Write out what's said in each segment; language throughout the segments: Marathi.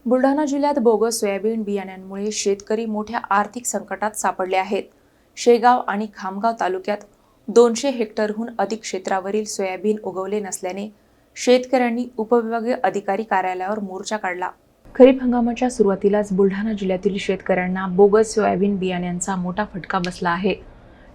बुलढाणा जिल्ह्यात बोगस सोयाबीन बियाण्यांमुळे शेतकरी मोठ्या आर्थिक संकटात सापडले आहेत। शेगाव आणि खामगाव तालुक्यात 200 हेक्टरहून अधिक क्षेत्रावरील सोयाबीन उगवले नसल्याने शेतकऱ्यांनी उपविभागीय अधिकारी कार्यालयावर मोर्चा काढला। खरीप हंगामाच्या सुरुवातीलाच बुलढाणा जिल्ह्यातील शेतकऱ्यांना बोगस सोयाबीन बियाण्यांचा मोठा फटका बसला आहे।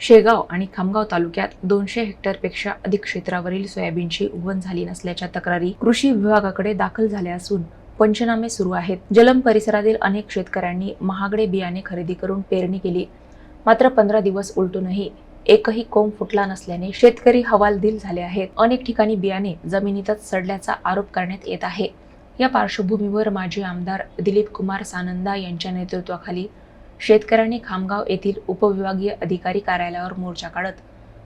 शेगाव आणि खामगाव तालुक्यात 200 हेक्टरपेक्षा अधिक क्षेत्रावरील सोयाबीनची उगवण झाली नसल्याच्या तक्रारी कृषी विभागाकडे दाखल झाल्या असून पंचनामे सुरू आहेत। जलम परिसरातील अनेक शेतकऱ्यांनी महागडे बियाणे खरेदी करून पेरणी केली, मात्र 15 दिवस उलटूनही एकही कोंब फुटला नसल्याने शेतकरी हवालदिल झाले आहेत। अनेक ठिकाणी बियाणे जमिनीतच सडल्याचा आरोप करण्यात येत आहे। या पार्श्वभूमीवर माजी आमदार दिलीप कुमार सानंदा यांच्या नेतृत्वाखाली शेतकऱ्यांनी खामगाव येथील उपविभागीय अधिकारी कार्यालयावर मोर्चा काढत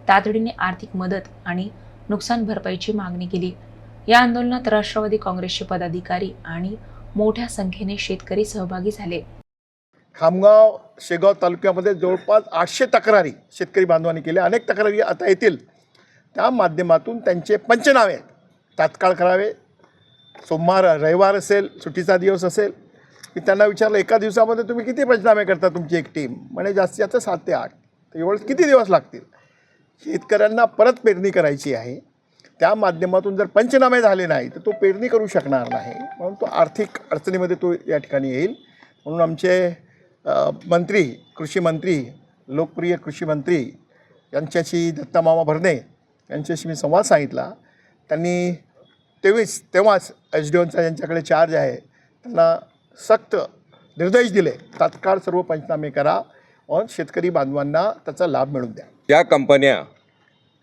तातडीने आर्थिक मदत आणि नुकसान भरपाईची मागणी केली। या आंदोलनात राष्ट्रवादी काँग्रेसचे पदाधिकारी आणि मोठ्या संख्येने शेतकरी सहभागी झाले। खामगाव शेगाव तालुक्यामध्ये जवळपास 800 तक्रारी शेतकरी बांधवांनी केल्या। अनेक तक्रारी आता येतील, त्या माध्यमातून त्यांचे पंचनामे तात्काळ करावे। सोमवार रविवार असेल, सुट्टीचा दिवस असेल, की त्यांना विचारलं एका दिवसामध्ये तुम्ही किती पंचनामे करता तुमची एक टीम? म्हणजे जास्तीत जास्त 7 ते 8। तर एवढं किती दिवस लागतील? शेतकऱ्यांना परत पेरणी करायची आहे, त्या माध्यमातून जर पंचनामे झाले नाही तर तो पेरणी करू शकणार नाही, म्हणून तो आर्थिक अडचणीमध्ये तो या ठिकाणी येईल। म्हणून आमचे मंत्री, कृषी मंत्री, लोकप्रिय कृषी मंत्री यांच्याशी दत्तामामा भरणे यांच्याशी मी संवाद सांगितला। त्यांनी तेव्हाच SDOचा ज्यांच्याकडे चार्ज आहे त्यांना सक्त निर्देश दिले, तात्काळ सर्व पंचनामे करा आणि शेतकरी बांधवांना त्याचा लाभ मिळवून द्या। त्या कंपन्या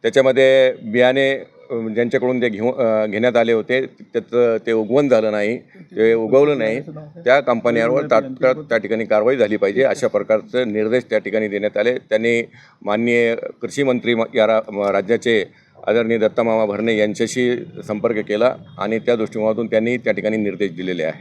त्याच्यामध्ये बियाणे ज्यांच्याकडून ते घेण्यात आले होते त्याचं ते उगवण झालं नाही, ते उगवलं नाही, त्या कंपन्यांवर तात्काळ त्या ठिकाणी कारवाई झाली पाहिजे अशा प्रकारचे निर्देश त्या ठिकाणी देण्यात आले। त्यांनी माननीय कृषी मंत्री या राज्याचे आदरणीय दत्तामामा भरणे यांच्याशी संपर्क केला आणि त्या दृष्टिकोनातून त्यांनी त्या ठिकाणी निर्देश दिलेले आहेत।